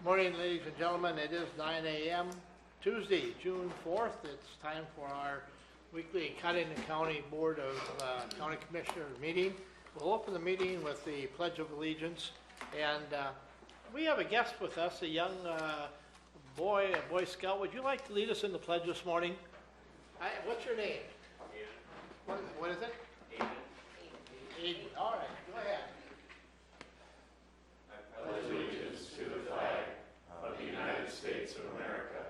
Morning, ladies and gentlemen. It is 9 a.m. Tuesday, June 4th. It's time for our weekly Cottington County Board of County Commissioners meeting. We'll open the meeting with the Pledge of Allegiance. And we have a guest with us, a young Boy Scout. Would you like to lead us in the pledge this morning? What's your name? Aiden. What is it? Aiden. Aiden. All right, go ahead. I pledge allegiance to the flag of the United States of America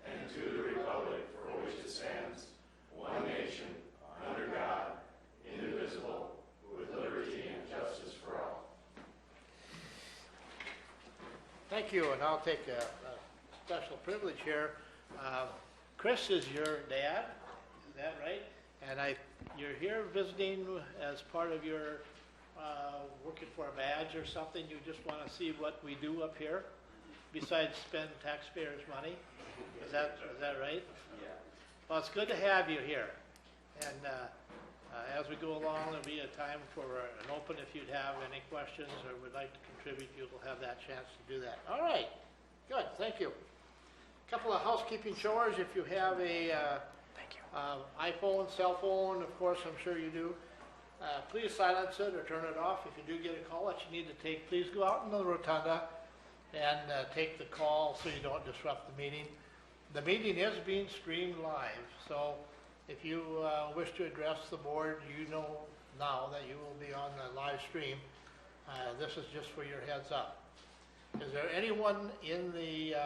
and to the republic for which it stands, one nation, under God, indivisible, with liberty and justice for all. Thank you, and I'll take a special privilege here. Chris is your dad, is that right? And you're here visiting as part of your working for a badge or something. You just want to see what we do up here, besides spend taxpayers' money. Is that right? Yeah. Well, it's good to have you here. And as we go along, there'll be a time for an open. If you'd have any questions or would like to contribute, you'll have that chance to do that. All right. Good. Thank you. A couple of housekeeping chores. If you have a iPhone, cell phone, of course, I'm sure you do. Please silence it or turn it off. If you do get a call that you need to take, please go out in the rotunda and take the call so you don't disrupt the meeting. The meeting is being streamed live, so if you wish to address the board, you know now that you will be on the live stream. This is just for your heads up. Is there anyone in the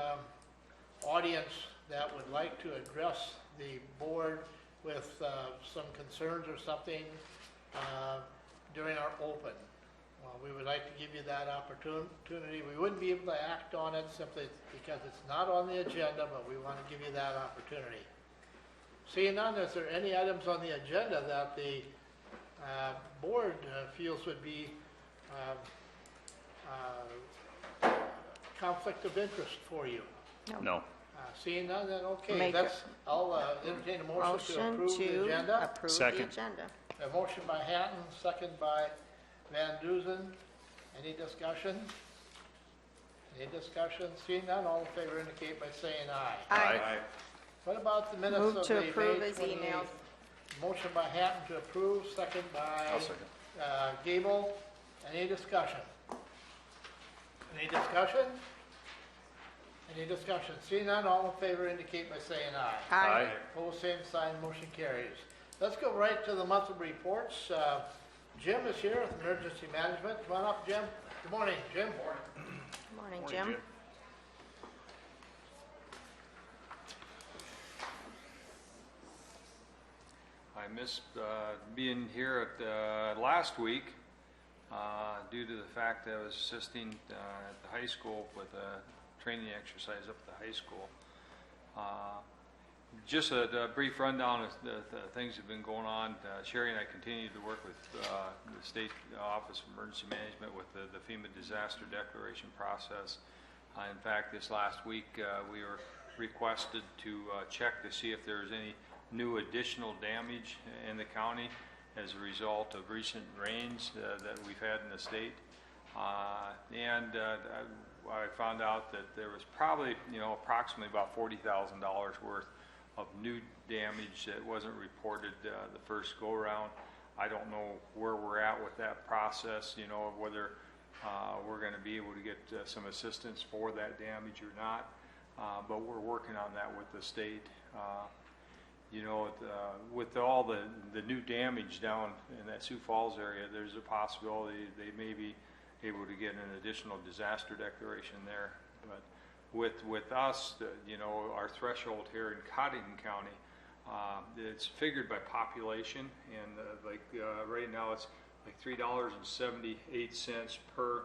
audience that would like to address the board with some concerns or something during our open? Well, we would like to give you that opportunity. We wouldn't be able to act on it simply because it's not on the agenda, but we want to give you that opportunity. Seeing none, is there any items on the agenda that the board feels would be conflict of interest for you? No. Seeing none, then okay. I'll entertain a motion to approve the agenda. Second. A motion by Hatton, second by Van Duzen. Any discussion? Any discussion? Seeing none, all in favor indicate by saying aye. Aye. What about the minutes Move of to the approve May as 28th? emailed. Motion by Hatton to approve, second by I'll second. Gable. Any discussion? Any discussion? Any discussion? Seeing none, all in favor indicate by saying aye. Aye. Opposed, same sign, motion carries. Let's go right to the monthly reports. Jim is here with Emergency Management. Come on up, Jim. Good morning, Jim. Good morning, Jim. I missed being here at last week due to the fact that I was assisting at the high school with a training exercise up at the high school. Just a brief rundown of the things that have been going on. Sherry and I continue to work with the State Office of Emergency Management with the FEMA disaster declaration process. In fact, this last week we were requested to check to see if there's any new additional damage in the county as a result of recent rains that we've had in the state. I found out that there was probably, approximately about $40,000 worth of new damage that wasn't reported the first go-around. I don't know where we're at with that process, whether we're going to be able to get some assistance for that damage or not, but we're working on that with the state. With all the new damage down in that Sioux Falls area, there's a possibility they may be able to get an additional disaster declaration there. But with us, our threshold here in Cottington County, it's figured by population, and right now it's like $3.78 per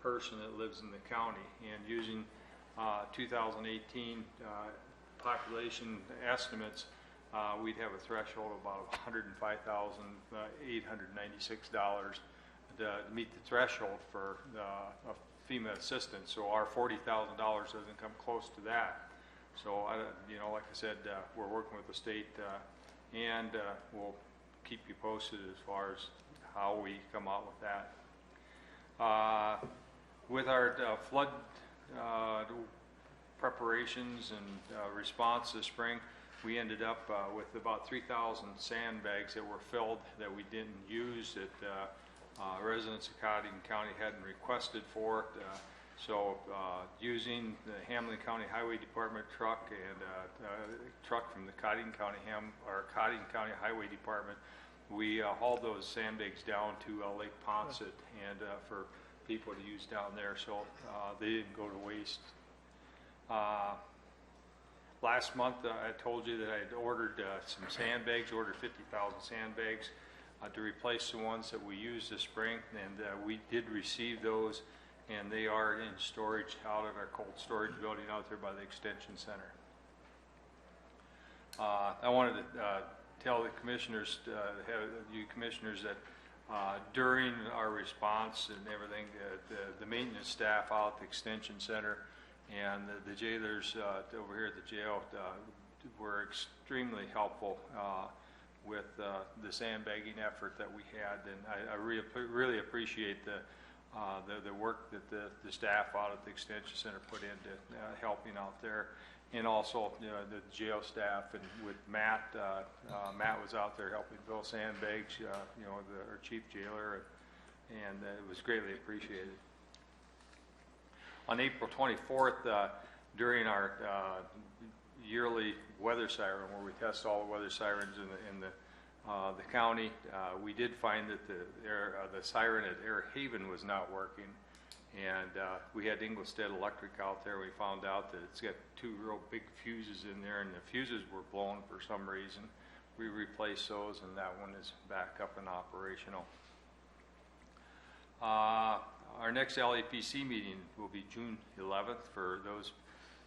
person that lives in the county, and using 2018 population estimates, we'd have a threshold of about $105,896 to meet the threshold for FEMA assistance. So our $40,000 doesn't come close to that. So, like I said, we're working with the state, and we'll keep you posted as far as how we come out with that. With our flood preparations and response this spring, we ended up with about 3,000 sandbags that were filled that we didn't use, that residents of Cottington County hadn't requested for. So using the Hamlin County Highway Department truck and a truck from the Cottington County Highway Department, we hauled those sandbags down to Lake Ponset and for people to use down there, so they didn't go to waste. Last month I told you that I had ordered some sandbags, ordered 50,000 sandbags to replace the ones that we used this spring, and we did receive those, and they are in storage out at our cold storage building out there by the Extension Center. I wanted to tell the commissioners, you commissioners, that during our response and everything, the maintenance staff out at the Extension Center and the jailers over here at the jail were extremely helpful with the sandbagging effort that we had, and I really appreciate the work that the staff out at the Extension Center put into helping out there, and also the jail staff, and with Matt. Matt was out there helping fill sandbags, our chief jailer, and it was greatly appreciated. On April 24th, during our yearly weather siren, where we test all the weather sirens in the county, we did find that the siren at Air Haven was not working, and we had Ingolstadt Electric out there. We found out that it's got two real big fuses in there, and the fuses were blown for some reason. We replaced those, and that one is back up and operational. Our next LAPC meeting will be June 11th for those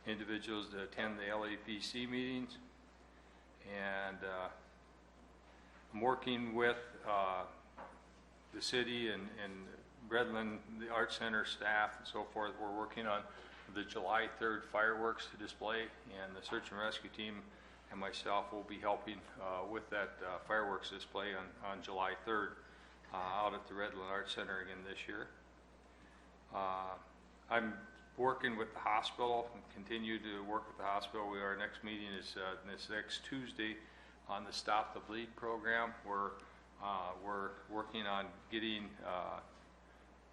individuals that attend the LAPC meetings, and I'm working with the city and Redland, the Art Center staff and so forth. We're working on the July 3rd fireworks display, and the search and rescue team and myself will be helping with that fireworks display on July 3rd out at the Redland Art Center again this year. I'm working with the hospital and continue to work with the hospital. Our next meeting is this next Tuesday on the Stop the Bleed program. We're working on getting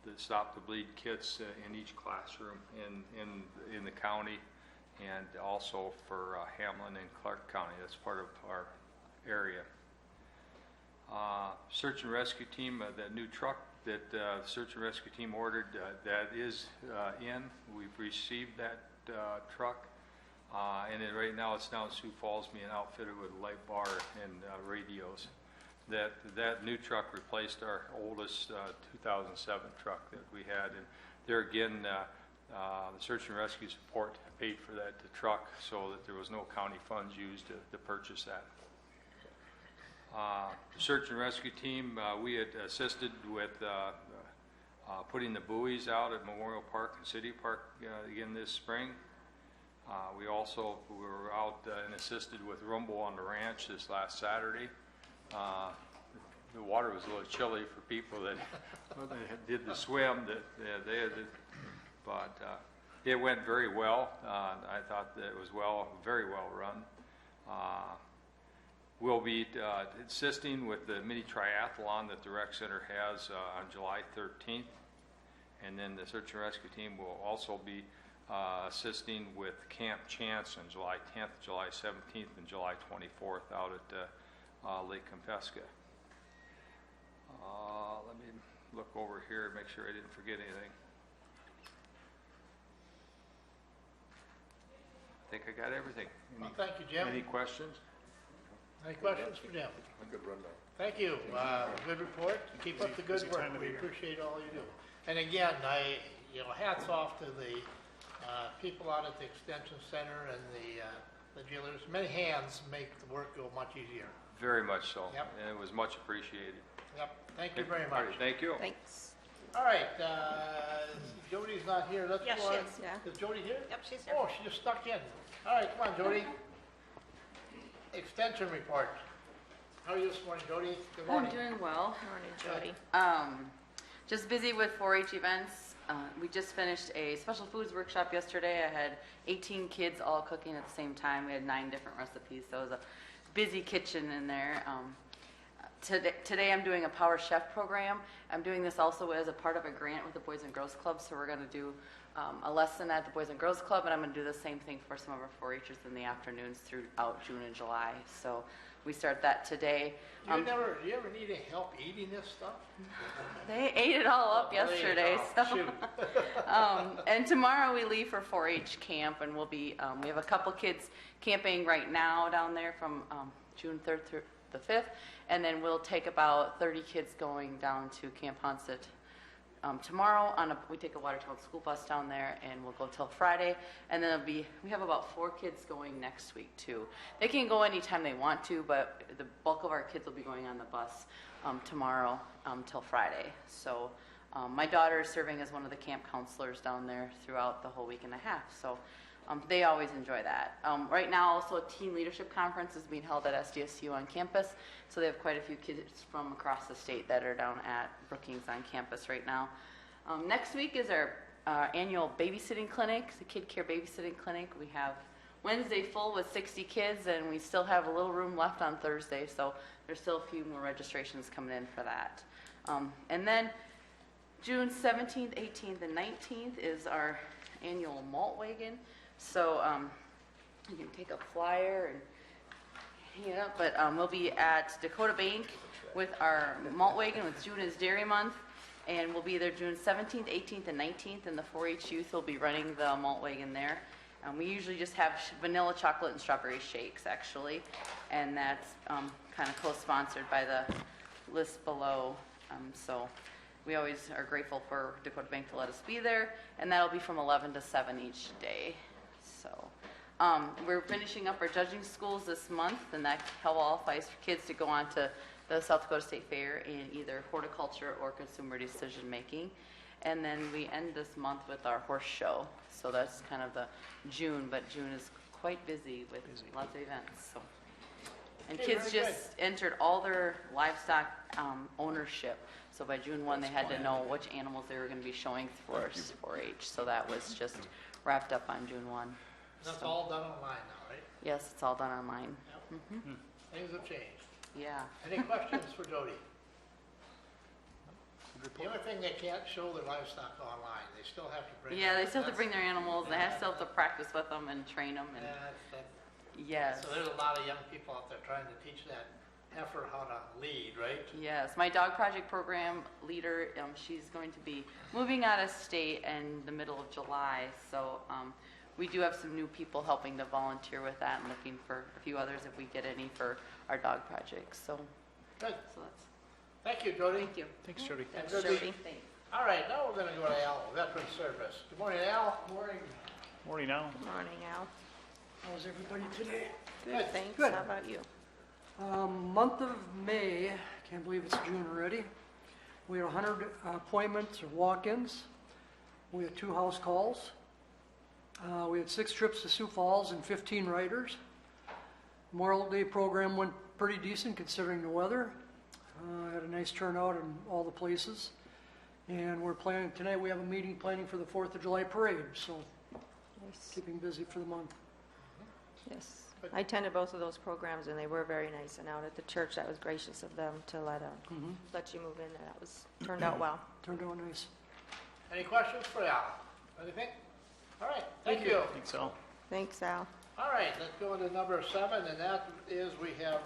the Stop the Bleed kits in each classroom in the county, and also for Hamlin and Clark County. That's part of our area. Search and rescue team, that new truck that the search and rescue team ordered, that is in. We've received that truck, and right now it's down in Sioux Falls being outfitted with a light bar and radios. That new truck replaced our oldest 2007 truck that we had, and there again, the search and rescue support paid for that truck, so that there was no county funds used to purchase that. The search and rescue team, we had assisted with putting the buoys out at Memorial Park and City Park again this spring. We also were out and assisted with Rumble on the Ranch this last Saturday. The water was a little chilly for people that did the swim, but it went very well. I thought that it was very well run. We'll be assisting with the mini triathlon that the rec center has on July 13th, and then the search and rescue team will also be assisting with Camp Chance on July 10th, July 17th, and July 24th out at Lake Compesca. Let me look over here and make sure I didn't forget anything. I think I got everything. Well, thank you, Jim. Any questions? Any questions for Jim? A good rundown. Thank you. Good report. Keep up the good Busy work. time of We the year. appreciate all you do. And again, hats off to the people out at the Extension Center and the jailers. Many hands make the work go much easier. Very much so. Yep. And it was much appreciated. Yep. Thank you very All much. right, thank you. Thanks. All right. Jody's not here. Let's Yes, go she on. is, yeah. Is Jody here? Yep, she's here. Oh, she just stuck in. All right, come on, Jody. Extension report. How are you this morning, Jody? Good I'm morning. doing well. Morning, Jody. Just busy with 4-H events. We just finished a special foods workshop yesterday. I had 18 kids all cooking at the same time. We had 9 different recipes, so it was a busy kitchen in there. Today I'm doing a Power Chef program. I'm doing this also as a part of a grant with the Boys and Girls Club, so we're going to do a lesson at the Boys and Girls Club, and I'm going to do the same thing for some of our 4-Hers in the afternoons throughout June and July. So we start that today. Do you ever need any help eating this stuff? They ate it all up yesterday. Oh, So. shoot. And tomorrow we leave for 4-H camp, and we'll be, we have a couple kids camping right now down there from June 3rd through the 5th, and then we'll take about 30 kids going down to Camp Hunset tomorrow. We take a Watertown school bus down there, and we'll go till Friday, and then we have about 4 kids going next week too. They can go anytime they want to, but the bulk of our kids will be going on the bus tomorrow till Friday. So my daughter is serving as one of the camp counselors down there throughout the whole week and a half. So they always enjoy that. Right now, also a teen leadership conference is being held at SDSU on campus. So they have quite a few kids from across the state that are down at Brookings on campus right now. Next week is our annual babysitting clinic, the Kid Care Babysitting Clinic. We have Wednesday full with 60 kids, and we still have a little room left on Thursday. So there's still a few more registrations coming in for that. And then June 17th, 18th, and 19th is our annual malt wagon. So you can take a flyer and hang it up, but we'll be at Dakota Bank with our malt wagon with June is Dairy Month, and we'll be there June 17th, 18th, and 19th, and the 4-H youth will be running the malt wagon there. We usually just have vanilla chocolate and strawberry shakes, actually, and that's kind of co-sponsored by the list below. So we always are grateful for Dakota Bank to let us be there, and that'll be from 11 to 7 each day. So we're finishing up our judging schools this month, and that qualifies for kids to go on to the South Dakota State Fair in either horticulture or consumer decision making. And then we end this month with our horse show. So that's kind of the June, but June is quite busy with lots of events. So. And Okay, kids very just entered all their livestock ownership. So by June 1, they had to know which animals they were going to be showing for 4-H. So that was just wrapped up on June 1. That's all done online now, right? Yes, it's all done online. Yep. Things have changed. Yeah. Any questions for Jody? The only thing they can't show their livestock online, they still have to bring. Yeah, they still have to bring their animals. They still have to practice with them and train them. And yes. So there's a lot of young people out there trying to teach that heifer how to lead, right? Yes, my dog project program leader, she's going to be moving out of state in the middle of July. So we do have some new people helping to volunteer with that and looking for a few others if we get any for our dog projects. So, Good. so that's, Thank you, Jody. thank you. Thanks, Jody. And Thanks, Jody. Jody. Thanks. All right, now we're going to go to Al, Veteran Service. Good morning, Al. Morning. Morning now. Good morning, Al. How's everybody today? Good. Thanks. Good. How about you? Month of May, can't believe it's June already. We had 100 appointments or walk-ins. We had 2 house calls. We had 6 trips to Sioux Falls and 15 riders. Memorial Day program went pretty decent considering the weather. Had a nice turnout in all the places. And we're planning, tonight we have a meeting planning for the 4th of July parade, so Nice. keeping busy for the month. Yes. I attended both of those programs, and they were very nice. And out at the church, that was gracious of them to let you move in. That was turned out well. Turned out nice. Any questions for Al? Anything? All right, thank you. Thanks, Al. Thanks, Al. All right, let's go to number 7, and that is we have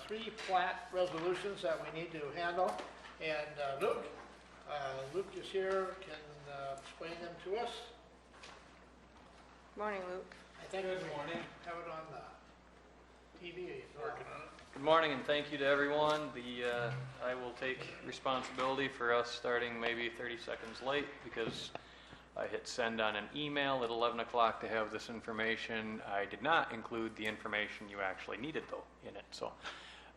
3 plat resolutions that we need to handle. And Luke is here, can explain them to us. Morning, Luke. I think we have it on the TV, working on it. Good morning, and thank you to everyone. I will take responsibility for us starting maybe 30 seconds late because I hit send on an email at 11 o'clock to have this information. I did not include the information you actually needed, though, in it, so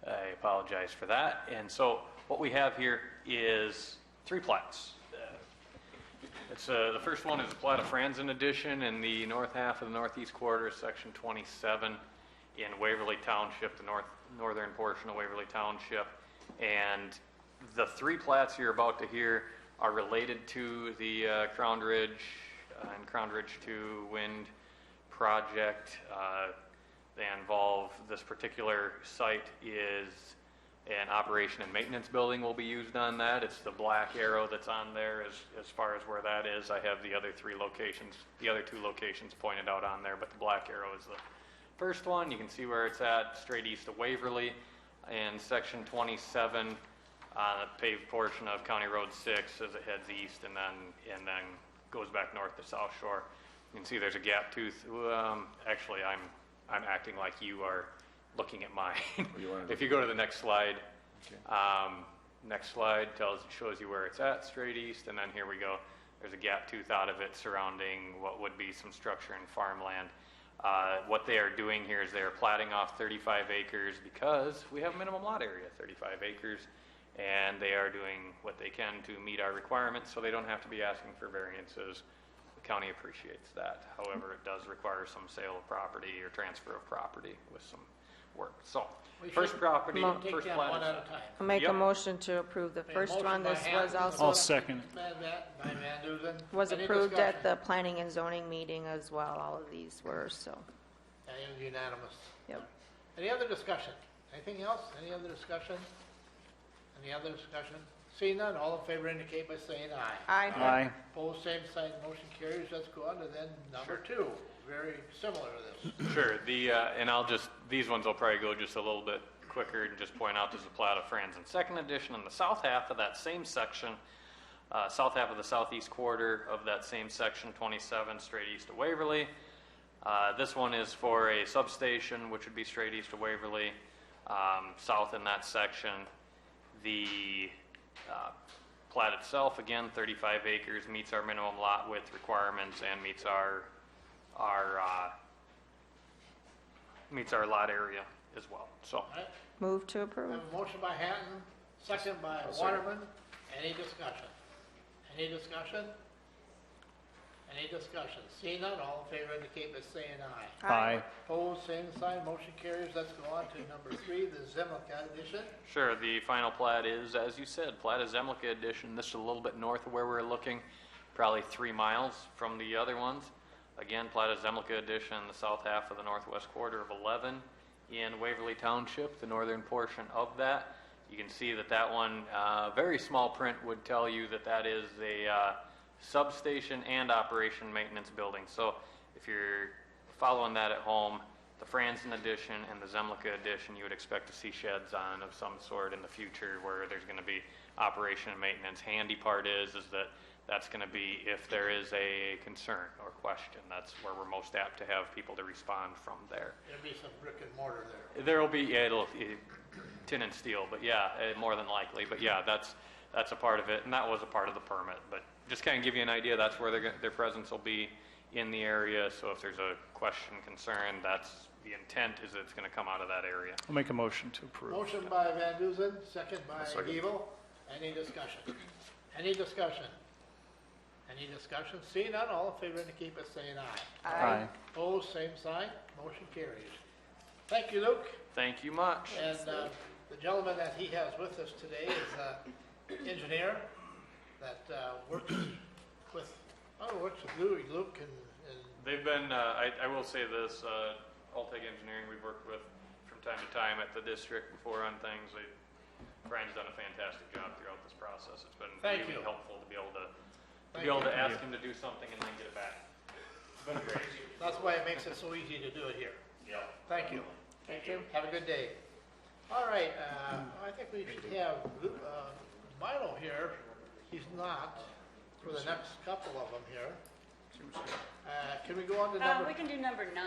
I apologize for that. And so what we have here is 3 plats. The first one is the plat of Franzen Edition in the north half of the northeast quarter, section 27 in Waverly Township, the northern portion of Waverly Township. And the 3 plats you're about to hear are related to the Crown Ridge and Crown Ridge 2 wind project. They involve, this particular site is an operation and maintenance building will be used on that. It's the black arrow that's on there as far as where that is. I have the other two locations pointed out on there, but the black arrow is the first one. You can see where it's at, straight east of Waverly, and section 27, the paved portion of County Road 6 as it heads east and then goes back north to South Shore. You can see there's a gap tooth. Actually, I'm acting like you are looking at mine. If you go to the next slide, next slide shows you where it's at, straight east, and then here we go. There's a gap tooth out of it surrounding what would be some structure and farmland. What they are doing here is they are platting off 35 acres because we have minimum lot area, 35 acres, and they are doing what they can to meet our requirements so they don't have to be asking for variances. The county appreciates that. However, it does require some sale of property or transfer of property with some work. So, first property, Take first them plat. one at a time. I'll make a Yep. motion to approve the first motion one. by This Hatton, was support also, second it. By Van Duzen. was Any approved at discussion? the planning and zoning meeting as well. All of these were, so, And it was unanimous. yep. Any other discussion? Anything else? Any other discussion? Any other discussion? Seeing none, all in favor indicate by saying aye. Aye. Opposed, same sign, motion carries. Let's go on to then number 2. Very similar to this. Sure. And these ones will probably go just a little bit quicker and just point out there's a plat of Franzen second edition in the south half of that same section, south half of the southeast quarter of that same section, 27 straight east of Waverly. This one is for a substation, which would be straight east of Waverly, south in that section. The plat itself, again, 35 acres, meets our minimum lot width requirements and meets our lot area as well. So, All right, Move to we approve. have a motion by Hatton, second by Waterman. Any discussion? Any discussion? Any discussion? Seeing none, all in favor indicate by saying aye. Aye. Opposed, same sign, motion carries. Let's go on to number 3, the Zimlica edition. sure, the final plat is, as you said, plat of Zemlicka Edition. This is a little bit north of where we're looking, probably 3 miles from the other ones. Again, plat of Zemlicka Edition, the south half of the northwest quarter of 11 in Waverly Township, the northern portion of that. You can see that one, very small print would tell you that is a substation and operation maintenance building. So if you're following that at home, the Franzen edition and the Zemlicka edition, you would expect to see sheds on of some sort in the future where there's going to be operation and maintenance. Handy part is that that's going to be if there is a concern or question. That's where we're most apt to have people to respond from there. There'll be some brick and mortar there. There will be, tin and steel, but more than likely. But yeah, that's a part of it, and that was a part of the permit. But just kind of give you an idea, that's where their presence will be in the area. So if there's a question, concern, that's the intent is that it's going to come out of that area. I'll make a motion to approve. Motion by Van Duzen, second by Gable. Any discussion? Any discussion? Any discussion? Seeing none, all in favor indicate by saying aye. Aye. Opposed, same sign, motion carries. Thank you, Luke. Thank you much. And the gentleman that he has with us today is an engineer that works with Luke and They've been, I will say this, Altec Engineering we've worked with from time to time at the district before on things. Brian's done a fantastic job throughout this process. It's been Thank really you. helpful to be able to Thank you. ask him to do something and then get it back. It's been great. that's why it makes it so easy to do it here. Yeah. Thank you. Thank you. Have a good day. All right, I think we should have Milo here. He's not for the next couple of them here. Can we go on to We can do number 9.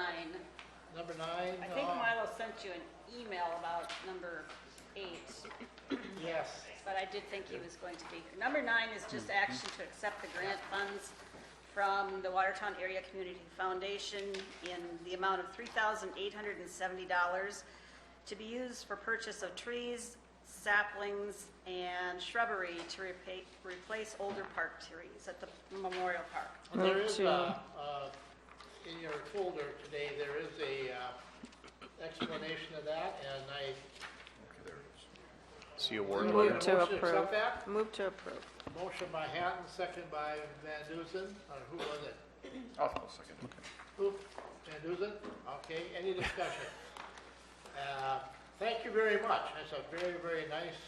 number 9? I think Milo sent you an email about number 8, Yes. but I did think he was going to be. Number 9 is just action to accept the grant funds from the Watertown Area Community Foundation in the amount of $3,870 to be used for purchase of trees, saplings, and shrubbery to replace older park trees at the Memorial Park. There is, to- in your folder today, there is a explanation of that, and I... See award Motion letter. Move to accept approve. that? Move to approve. motion by Hatton, second by Van Dusen, or who was it? I'll second. Who? Van Dusen? Okay, any discussion? Thank you very much. That's a very, very nice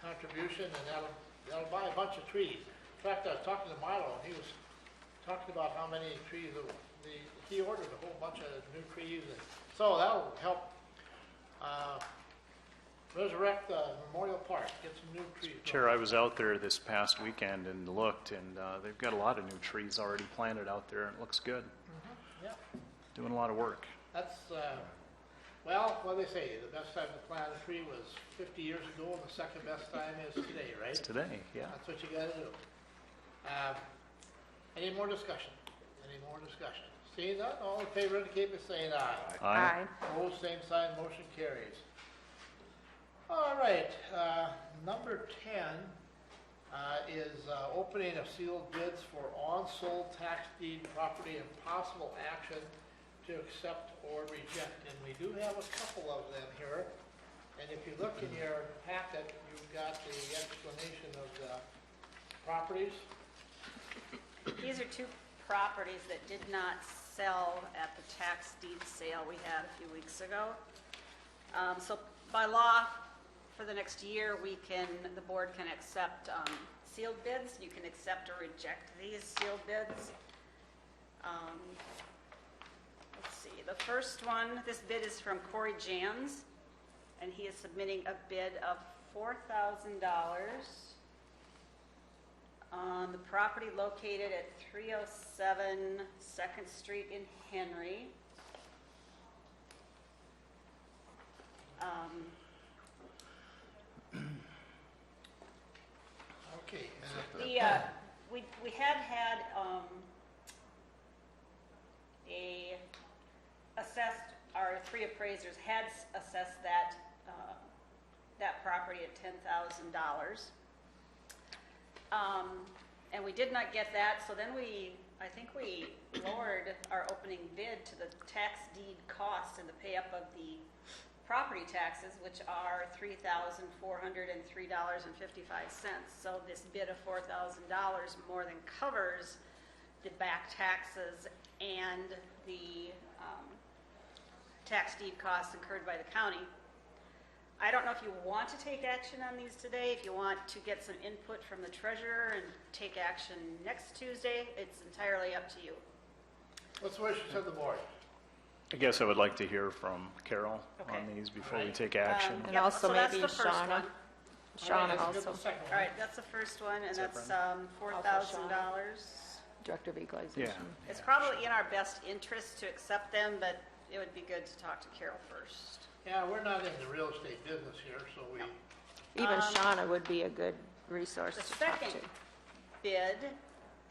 contribution, and that'll buy a bunch of trees. In fact, I was talking to Milo, and he was talking about how many trees, he ordered a whole bunch of new trees, and so that'll help resurrect the Memorial Park, get some new trees. Chair, I was out there this past weekend and looked, and they've got a lot of new trees already planted out there, and it looks good. Yeah, Doing a lot of work. that's, well, what do they say, the best time to plant a tree was 50 years ago, and the second best time is today, right? It's today, yeah. That's what you gotta do. Any more discussion? Any more discussion? Seeing none, all in favor indicate by saying aye. Aye. Opposed, same sign, motion carries. All right, number 10 is opening of sealed bids for on-sold tax deed property and possible action to accept or reject. And we do have a couple of them here. And if you look in your packet, you've got the explanation of the properties. These are two properties that did not sell at the tax deed sale we had a few weeks ago. So by law, for the next year, the board can accept sealed bids. You can accept or reject these sealed bids. Let's see, the first one, this bid is from Corey Jans, and he is submitting a bid of $4,000 on the property located at 307 2nd Street in Henry. Okay. We had our three appraisers had assessed that property at $10,000. And we did not get that, so then I think we lowered our opening bid to the tax deed cost and the pay up of the property taxes, which are $3,403.55. So this bid of $4,000 more than covers the back taxes and the tax deed costs incurred by the county. I don't know if you want to take action on these today, if you want to get some input from the treasurer and take action next Tuesday, it's entirely up to you. What's the wishes of the board? I guess I would like to hear from Carol on these before we take action. And Yep, also so that's maybe the first Shauna. one. Shauna All right, let's get also, the second one. All right, that's the first one, and What's that's that, $4,000. Director of Equalization. Yeah. It's probably in our best interest to accept them, but it would be good to talk to Carol first. Yeah, we're not in the real estate business here, so we, Even Shauna would be a good resource The to talk second to. bid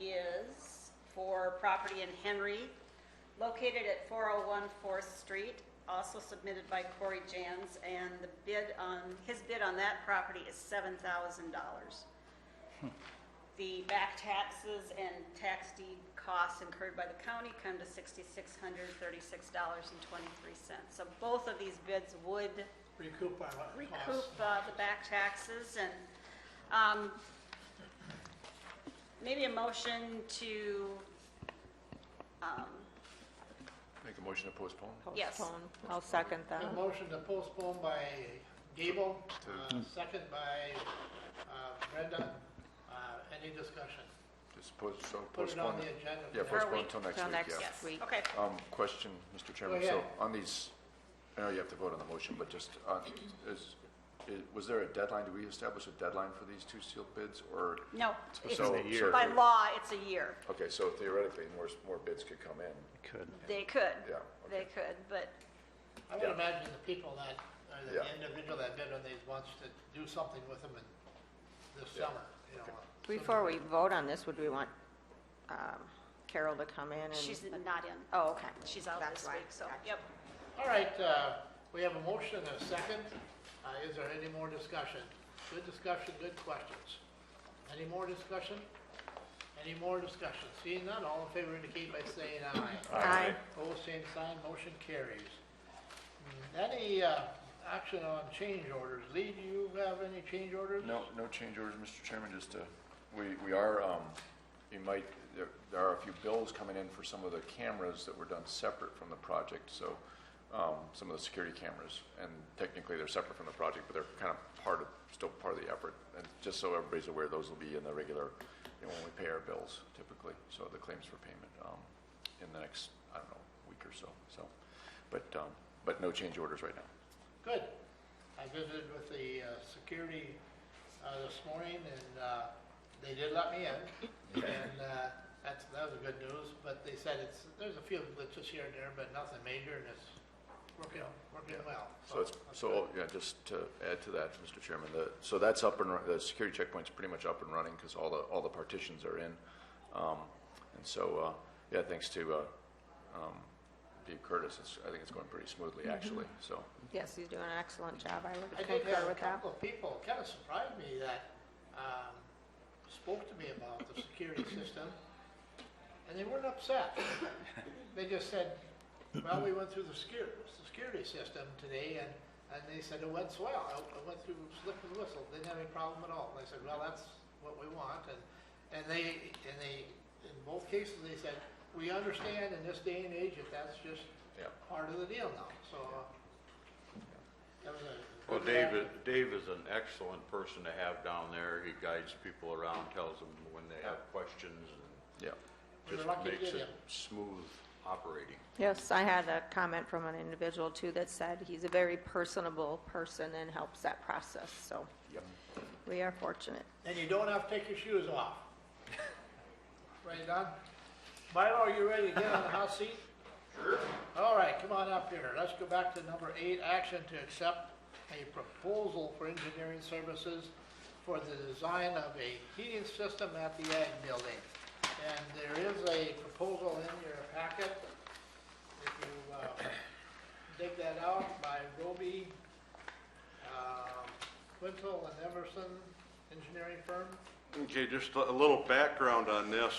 is for property in Henry, located at 401 4th Street, also submitted by Corey Jans, and his bid on that property is $7,000. The back taxes and tax deed costs incurred by the county come to $6,636.23. So both of these bids would recoup our recoup costs. the back taxes, and maybe a motion to, Make a motion to postpone? Yes. Postpone. I'll second that. A motion to postpone by Gable, second by Brenda. Any discussion? Just Put it on postpone. the agenda. Yeah, for postpone week. until next Till week, next yeah. yes, week. okay. Question, Mr. Chairman, ahead. so on these, I know you have to vote on the motion, but just, was there a deadline, do we establish a deadline for these two sealed bids, or? No, So- it's, so- by law, it's a year. Okay, so theoretically, more bids could come in, Could. They could, yeah. they could, but I would Yeah. imagine the people that, or the Yeah. individual that bid on these wants to do something with them this Yeah. summer, you know. Before we vote on this, would we want Carol to come in and? she's not in. Oh, okay. She's out That's this why. week, so, Gotcha. yep. All right, we have a motion and a second. Is there any more discussion? Good discussion, good questions. Any more discussion? Any more discussion? Seeing none, all in favor indicate by saying aye. Aye. Opposed, same sign, motion carries. Any, action on change orders. Lee, do you have any change orders? No change orders, Mr. Chairman, just, we are, there are a few bills coming in for some of the cameras that were done separate from the project, so, some of the security cameras, and technically they're separate from the project, but they're kind of still part of the effort, and just so everybody's aware, those will be in the regular, when we pay our bills typically, so the claims for payment, in the next, I don't know, week or so, but no change orders right now. Good. I visited with the security this morning, and they did let me in, and that was a good news. But they said there's a few glitches here and there, but nothing major, and it's working well. Just to add to that, Mr. Chairman, so that's up and the security checkpoint's pretty much up and running because all the partitions are in, and so thanks to Dave Curtis, I think it's going pretty smoothly actually. So Yes, he's doing an excellent job. I would I did concur have a with that. couple of people, kind of surprised me that spoke to me about the security system, and they weren't upset. They just said, well, we went through the security system today, and they said it went swell. I went through slick and whistle, didn't have any problem at all. They said, well, that's what we want, and they in both cases they said, we understand in this day and age that that's just part of the deal now. So that was a Well, good Dave is an excellent person to have down there. He guides people around, tells them when they have questions, and We're just lucky to makes get it him. smooth operating. Yes, I had a comment from an individual too that said he's a very personable person and helps that process, so we are fortunate. And you don't have to take your shoes off. Right, Don? Milo, are you ready to get on the hot seat? Sure. All right, come on up here. Let's go back to number 8, action to accept a proposal for engineering services for the design of a heating system at the Ag Building. And there is a proposal in your packet. If you dig that out by Roby, Quintal and Emerson Engineering Firm. Okay, just a little background on this.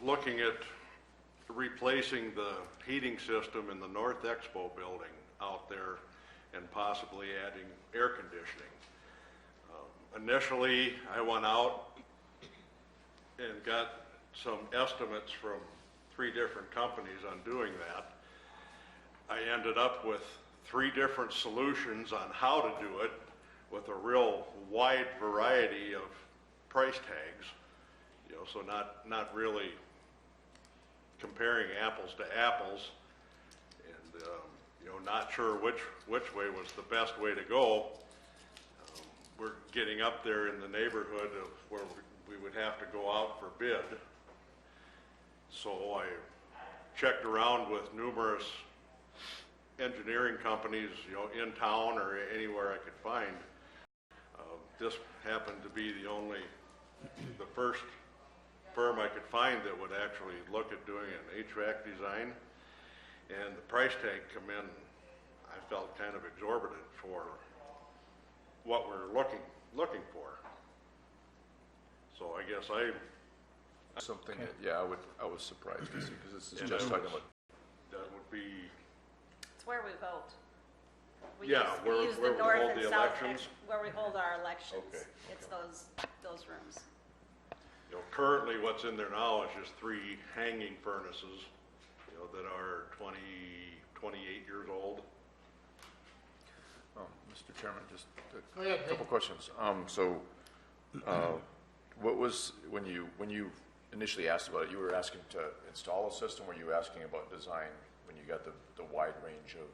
Looking at replacing the heating system in the North Expo building out there and possibly adding air conditioning. Initially, I went out and got some estimates from 3 different companies on doing that. I ended up with 3 different solutions on how to do it with a real wide variety of price tags, so not really comparing apples to apples, and not sure which way was the best way to go. We're getting up there in the neighborhood of where we would have to go out for bid. So I checked around with numerous engineering companies, in town or anywhere I could find. This happened to be the first firm I could find that would actually look at doing an HVAC design, and the price tag come in, I felt kind of exorbitant for what we're looking for. So I guess something that I was surprised to see because this is just talking about. That would be. It's where we vote. We where use we the north hold and the south, elections. where we hold our elections. Okay. It's those rooms. Currently what's in there now is just 3 hanging furnaces, that are 28 years old. Mr. Chairman, just Go ahead, a couple Dave. questions. What was, when you initially asked about it, you were asking to install a system, or were you asking about design when you got the wide range of,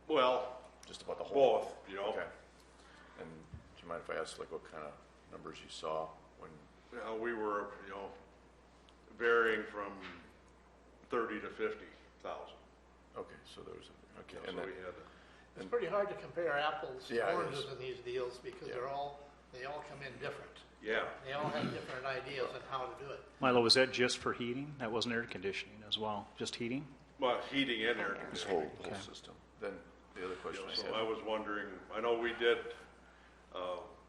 Well, just about the whole? both, Okay. And do you mind if I ask, like, what kind of numbers you saw when? We were, varying from 30 to 50,000. Okay, so there was, okay. So And then, we had. It's pretty hard to compare apples to Yeah, it oranges is. in these deals because Yeah. they all come in different. Yeah. They all have different ideas on how to do it. Milo, was that just for heating? That wasn't air conditioning as well, just heating? Well, heating and air this conditioning. whole system. Then the other question I So had. I was wondering, I know we did,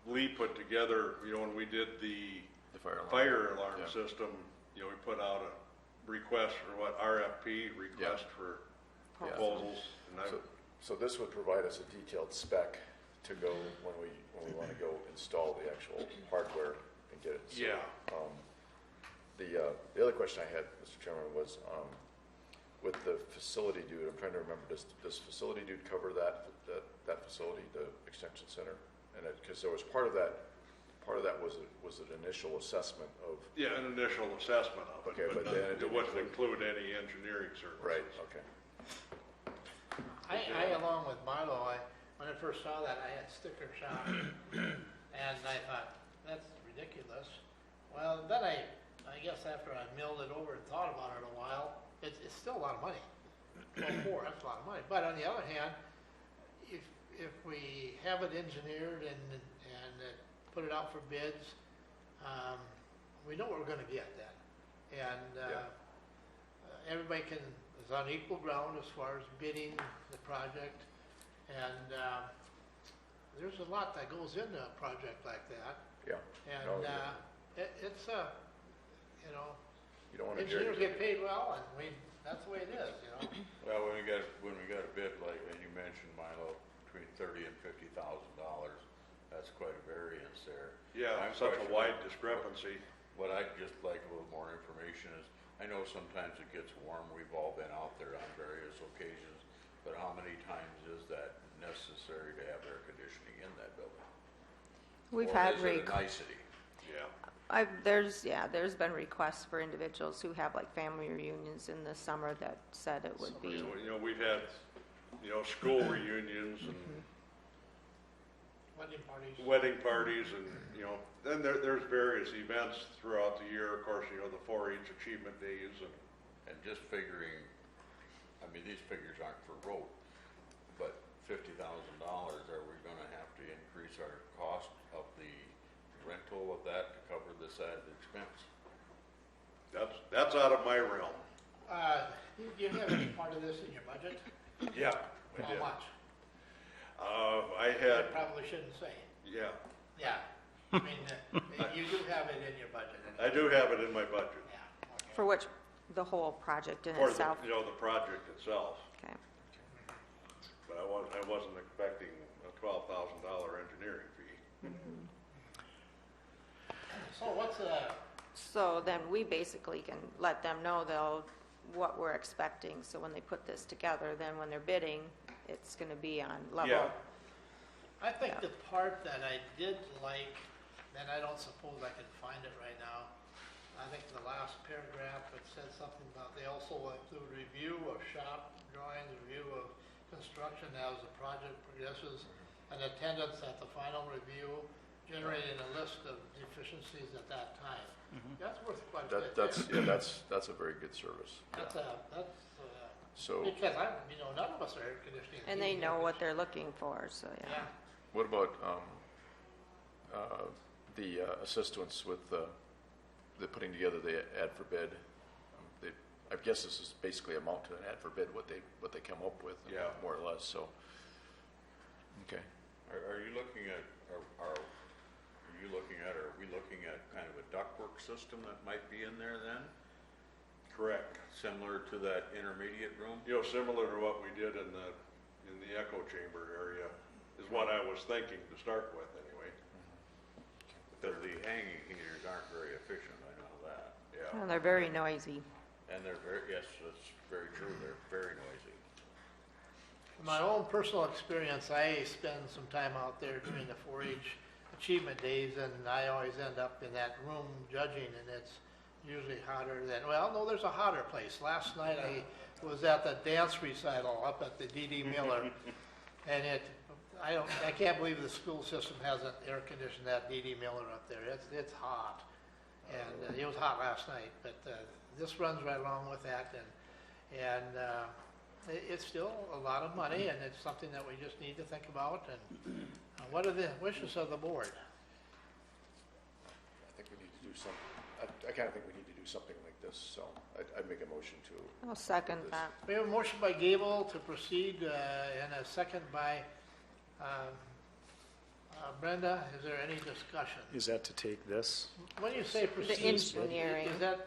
Lee put together, when we did the The fire alarm. fire alarm Yeah. system, we put out a request for RFP, request for Yeah. proposals, and So this would provide us a detailed spec to go when we want to go install the actual hardware and get it. So, Yeah. The other question I had, Mr. Chairman, was with the facility dude. I'm trying to remember. Does facility dude cover that facility, the extension center? And because there was part of that was an initial assessment of. Yeah, an initial assessment of it. Okay, but then it wouldn't include any engineering services. Right. Okay. I along with Marlo, when I first saw that, I had sticker shock, and I thought, that's ridiculous. Well, then I guess after I milled it over and thought about it a while, it's still a lot of money. 12.4, that's a lot of money. But on the other hand, if we have it engineered and put it out for bids, we know what we're going to get then. And everybody is on equal ground as far as bidding the project. And there's a lot that goes into a project like that. Yeah. And No, it's you don't want to engineers get paid well, and that's the way it is, you know. Well, when we got a bid like, and you mentioned, Milo, between $30,000 and $50,000, that's quite a variance there. Yeah, I'm such a questioning wide discrepancy. What I'd just like a little more information is, I know sometimes it gets warm, we've all been out there on various occasions, but how many times is that necessary to have air conditioning in that building? We've Or had is it a nicety? Yeah. there's been requests for individuals who have like family reunions in the summer that said it would be. We've had, school reunions and Wedding parties. and, then there's various events throughout the year. Of course, the 4-H achievement days And just figuring, I mean, these figures aren't for road, but $50,000, are we gonna have to increase our cost of the rental of that to cover this added expense? that's out of my realm. Do you have any part of this in your budget? Yeah. How much? I I had, probably shouldn't say. yeah, Yeah. I mean, you do have it in your budget. I do have it in my budget Yeah. Okay. For which, the whole project in for itself? the project itself. Okay. But I wasn't expecting a $12,000 engineering fee. So what's So then we basically can let them know what we're expecting, so when they put this together, then when they're bidding, it's gonna be on level. Yeah. I think the part that I did like, and I don't suppose I can find it right now, I think the last paragraph, it said something about they also will include review of shop drawings, review of construction as the project progresses, and attendance at the final review, generating a list of deficiencies at that time. That's worth quite a bit. That's a very good service. So Because none of us are air conditioning. And they know what they're looking for, so yeah. Yeah. what about the assistance with the putting together the ad for bid? I guess this is basically amount to an ad for bid, what they come up with, Yeah. more or less. So, okay. Are you looking at, are we looking at kind of a ductwork system that might be in there then? Correct. Similar to that intermediate room? Similar to what we did in the echo chamber area is what I was thinking to start with anyway. Because the hanging heaters aren't very efficient, I know that. Yeah. And they're very noisy. And they're yes, that's very true, they're very noisy. From my own personal experience, I spend some time out there during the 4-H achievement days, and I always end up in that room judging, and it's usually hotter than, no, there's a hotter place. Last night I was at the dance recital up at the D.D. Miller, and I can't believe the school system hasn't air conditioned that D.D. Miller up there. It's hot, and it was hot last night, but this runs right along with that, and it's still a lot of money, and it's something that we just need to think about. And what are the wishes of the board? I think we need to do something. I kind of think we need to do something like this. So I'd make a motion to. I'll second this. that. We have a motion by Gable to proceed, and a second by Brenda. Is there any discussion? Is that to take this? When you say proceed, engineering. is that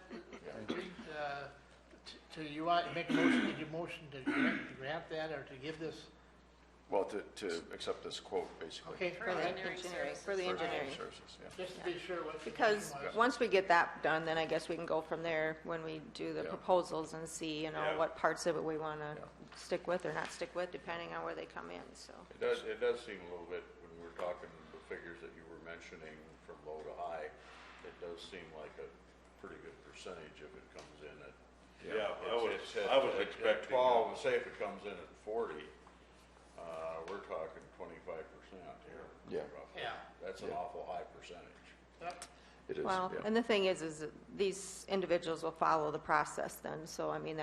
to you want to make a motion? Did you motion to grant that or to give this Well, to accept this quote, basically. Okay, For go ahead. engineering For the engineering. Services, yeah. Just to be sure what the Because motion was. once we get that done, then I guess we can go from there when we do the Yeah. proposals and see, Yeah. what parts of it we want to Yeah. stick with or not stick with, depending on where they come in, so. It does seem a little bit, when we're talking the figures that you were mentioning from low to high, it does seem like a pretty good percentage if it comes in at. Yeah, it's I was at expecting. 12, say if it comes in at 40, we're talking 25% here. Yeah. roughly. Yeah. That's an Yeah. awful high percentage. Yep. It is, Well, yeah. and the thing is that these individuals will follow the process then, so I mean,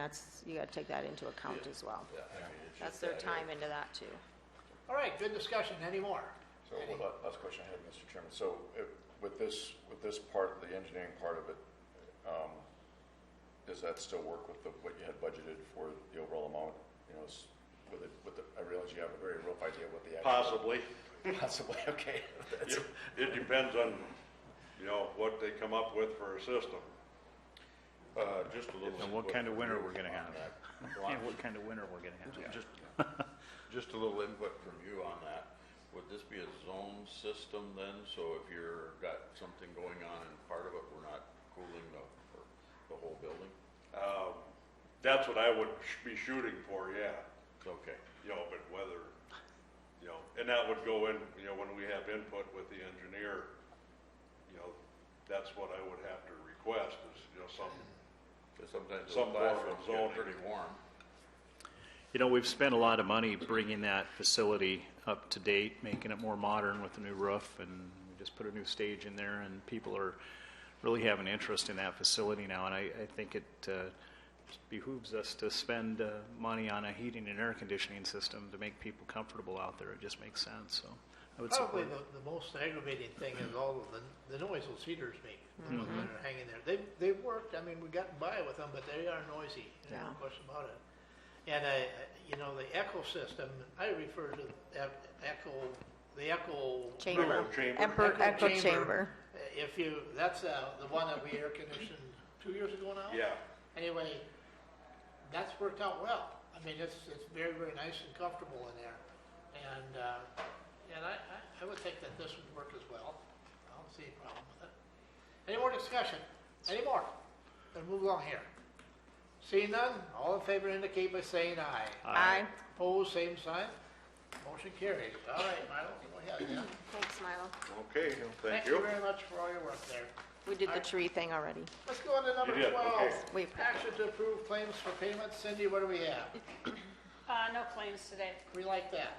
you got to take that into account as well. Yeah, I mean, it's That's just their that time into that too. All right, good discussion. Any more? So last question I had, Mr. Chairman. So with this part, the engineering part of it, does that still work with what you had budgeted for the overall amount? I realize you have a very rough idea what the actual. Possibly. Possibly, okay. It depends on, what they come up with for a system. Just a little. And what input kind of from winter you we're gonna on have. that. And what kind of winter we're gonna have. Just a little input from you on that. Would this be a zone system then? So if you're got something going on in part of it, we're not cooling the whole building? That's what I would be shooting for, yeah. Okay. But whether, and that would go in, when we have input with the engineer, that's what I would have to request is, Because sometimes Some those form of bathrooms zoning. get pretty warm. We've spent a lot of money bringing that facility up to date, making it more modern with a new roof, and we just put a new stage in there, and people are really having interest in that facility now, and I think it behooves us to spend money on a heating and air conditioning system to make people comfortable out there. It just makes sense, so I would Probably support. the most aggravating thing is all of the noise those heaters make, the ones that are hanging there. They've worked, we've gotten by with them, but they are noisy, Yeah. no question about it. And the echo system, I refer to the echo Chamber. chamber. Echo chamber. That's the one that we air conditioned 2 years ago now? Yeah. Anyway, that's worked out well. It's very, very nice and comfortable in there. And I would think that this would work as well. I don't see any problem with it. Any more discussion? Any more? Then move along here. Seeing none, all in favor indicate by saying aye. Aye. Opposed, same sign. Motion carries. All right, Milo, go ahead. Yeah. Thanks, Milo. Okay, thank you you. very much for all your work there. We did the tree thing already. Let's go on to number You did, 12. okay. We- Action to approve claims for payment. Cindy, what do we have? No claims today. We like that.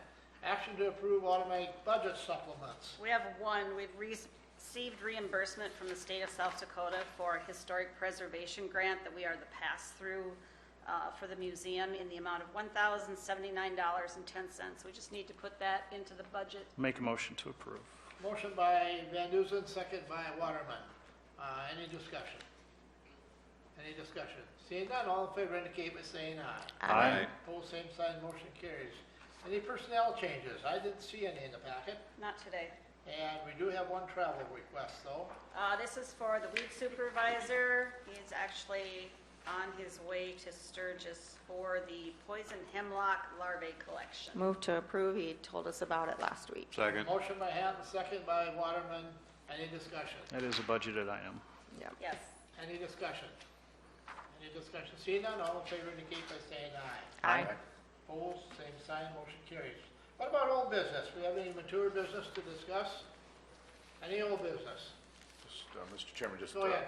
Action to approve automatic budget supplements. We have one. We've received reimbursement from the state of South Dakota for a historic preservation grant that we are the pass-through for the museum in the amount of $1,079.10. We just need to put that into the budget. Make a motion to approve. Motion by Van Duzen, second by Waterman. Any discussion? Any discussion? Seeing none, all in favor indicate by saying aye. Aye. Opposed, same sign, motion carries. Any personnel changes? I didn't see any in the packet. Not today. And we do have one travel request, though. This is for the weed supervisor. He's actually on his way to Sturgis for the poison hemlock larvae collection. Move to approve. He told us about it last week. Second. Motion by Hatton, second by Waterman. Any discussion? That is a budgeted item. Yep. Yes. Any discussion? Any discussion? Seeing none, all in favor indicate by saying aye. Aye. Opposed, same sign, motion carries. What about old business? We have any mature business to discuss? Any old business? Mr. Chairman, Go ahead.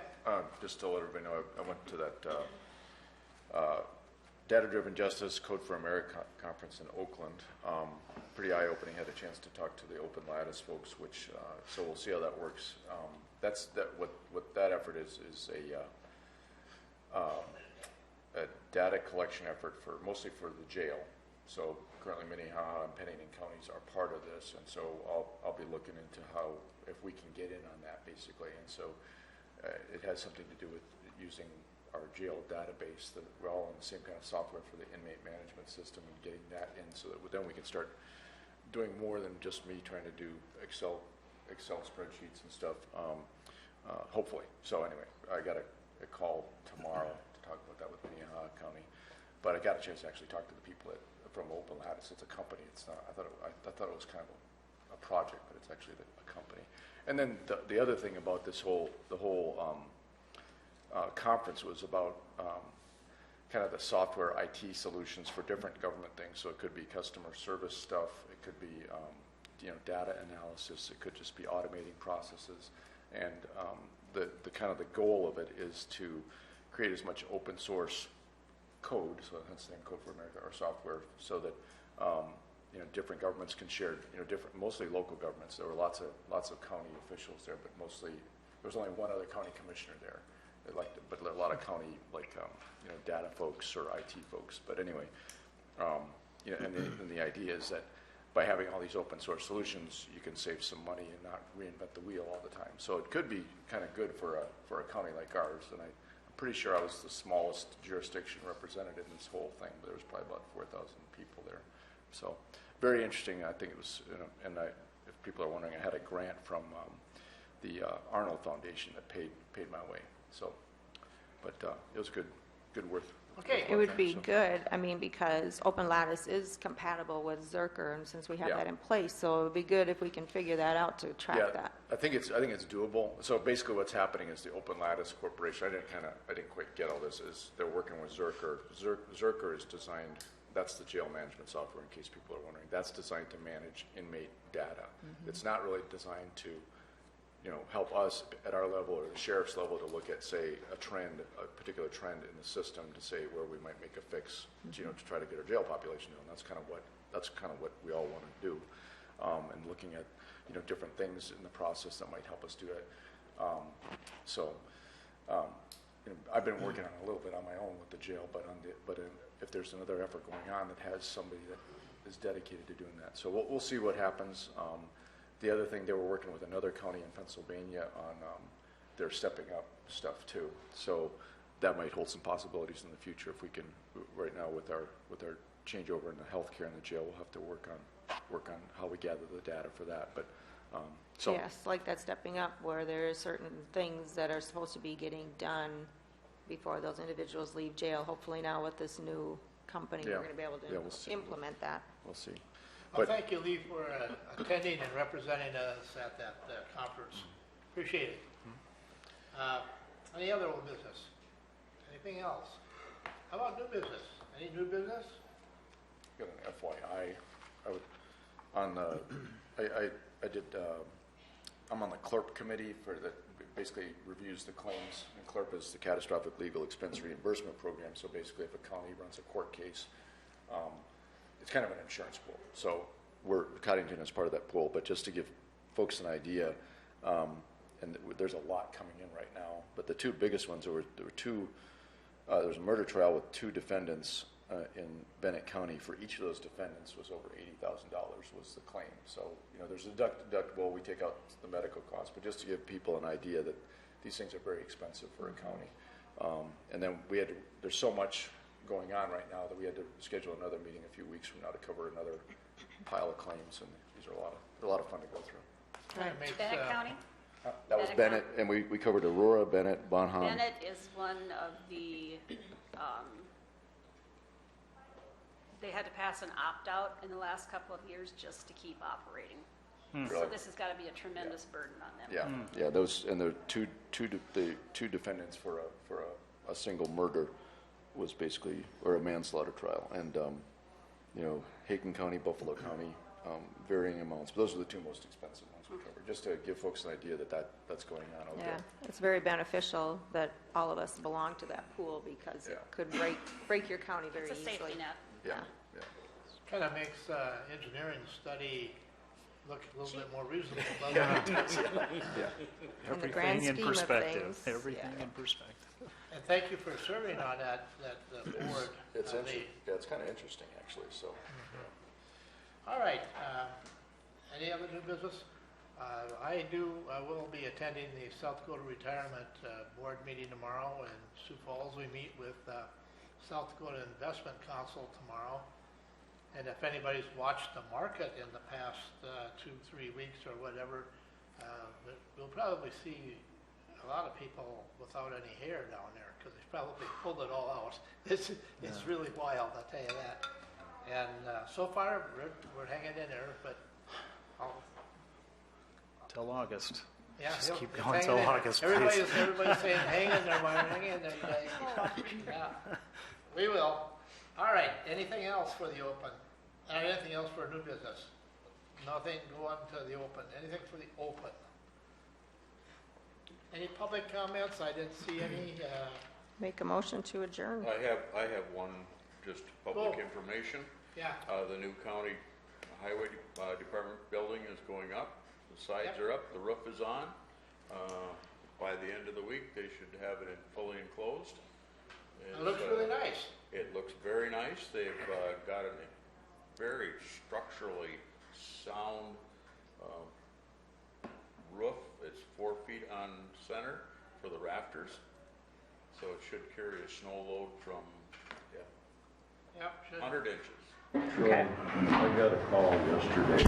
just to let everybody know, I went to that Data-Driven Justice Code for America conference in Oakland. Pretty eye-opening. Had a chance to talk to the Open Lattice folks, which so we'll see how that works. What that effort is a data collection effort mostly for the jail. So currently Minnehaha and Pennington counties are part of this, and so I'll be looking into if we can get in on that basically. And so it has something to do with using our jail database. That we're all in the same kind of software for the inmate management system, and getting that in so that then we can start doing more than just me trying to do Excel spreadsheets and stuff. Hopefully. So anyway, I got a call tomorrow to talk about that with Minnehaha County. But I got a chance to actually talk to the people from Open Lattice. It's a company. It's not. I thought it was kind of a project, but it's actually a company. And then the other thing about the whole conference was about kind of the software IT solutions for different government things. So it could be customer service stuff. It could be data analysis. It could just be automating processes. And the kind of the goal of it is to create as much open source code, so hence the name Code for America, or software, so that different governments can share, mostly local governments. There were lots of county officials there, but mostly there was only one other county commissioner there. But a lot of county data folks or IT folks. But anyway, and the idea is that by having all these open source solutions, you can save some money and not reinvent the wheel all the time. So it could be kind of good for a county like ours. And I'm pretty sure I was the smallest jurisdiction represented in this whole thing, but there was probably about 4,000 people there. So very interesting. I think it was, if people are wondering, I had a grant from the Arnold Foundation that paid my way. So, but it was good worth. Okay. It would be good, because Open Lattice is compatible with Zerker, and since we have that in place, so it would be good if we can figure that out to track that. I think it's doable. So basically what's happening is the Open Lattice Corporation, I didn't quite get all this, is they're working with Zerker. Zerker is designed, that's the jail management software, in case people are wondering. That's designed to manage inmate data. It's not really designed to help us at our level or the sheriff's level to look at, say, a particular trend in the system to say where we might make a fix, to try to get our jail population down. That's kind of what we all want to do, and looking at different things in the process that might help us do it. I've been working on a little bit on my own with the jail, but if there's another effort going on that has somebody that is dedicated to doing that, so we'll see what happens. The other thing, they were working with another county in Pennsylvania on their stepping up stuff too. So that might hold some possibilities in the future if we can. Right now, with our changeover in the healthcare in the jail, we'll have to work on how we gather the data for that. But yes, like that stepping up, where there are certain things that are supposed to be getting done before those individuals leave jail. Hopefully, now with this new company, we're going to be able to implement that. We'll see. Well, thank you, Lee, for attending and representing us at that conference. Appreciate it. Any other old business? Anything else? How about new business? Any new business? Got an FYI. I'm on the CLRP committee basically reviews the claims, and CLRP is the Catastrophic Legal Expense Reimbursement Program. So basically, if a county runs a court case, it's kind of an insurance pool. So Cottington is part of that pool, but just to give folks an idea, and there's a lot coming in right now, but the two biggest ones, there was a murder trial with two defendants in Bennett County. For each of those defendants was over $80,000 was the claim. So, there's a deductible, we take out the medical costs, but just to give people an idea that these things are very expensive for a county. And then there's so much going on right now that we had to schedule another meeting a few weeks from now to cover another pile of claims, and these are a lot of fun to go through. Bennett County? That was Bennett, and we covered Aurora, Bennett, Bonham. Bennett is one of the, they had to pass an opt-out in the last couple of years just to keep operating. So this has got to be a tremendous burden on them. Yeah. Those, and the two defendants for a single murder was basically, or a manslaughter trial, and Haken County, Buffalo County, varying amounts. But those are the two most expensive ones we covered, just to give folks an idea that's going on out there. It's very beneficial that all of us belong to that pool, because it could break your county very It's a easily. safety net. Yeah. Kind of makes engineering study look a little bit more reasonable, doesn't it? In the grand Everything in scheme of perspective. things, Everything in perspective. And thank you for serving on that board. It's Lee. interesting. Yeah, it's kind of interesting actually. So. All right. Any other new business? I will be attending the South Dakota Retirement Board meeting tomorrow in Sioux Falls. We meet with South Dakota Investment Council tomorrow. And if anybody's watched the market in the past 2-3 weeks or whatever, we'll probably see a lot of people without any hair down there, because they probably pulled it all out. It's really wild, I'll tell you that. And so far, we're hanging in there, but Till August. yeah, Just he'll- keep it's going hanging till in there. August, please. Everybody's saying, hang in there, Myron, hang in there, you guys. Yeah, we will. All right, anything else for the open? Anything else for new business? Nothing, go on to the open. Anything for the open? Any public comments? I didn't see any. Make a motion to adjourn. I have one, just public Go. information. Yeah, The new county highway department building is going up. The sides are up, the roof is on. By the end of the week, they should have it fully enclosed. it looks really nice. It looks very nice. They've got a very structurally sound roof. It's 4 feet on center for the rafters. So it should carry a snow load from Yep, should. 100 inches. Okay. I got a call yesterday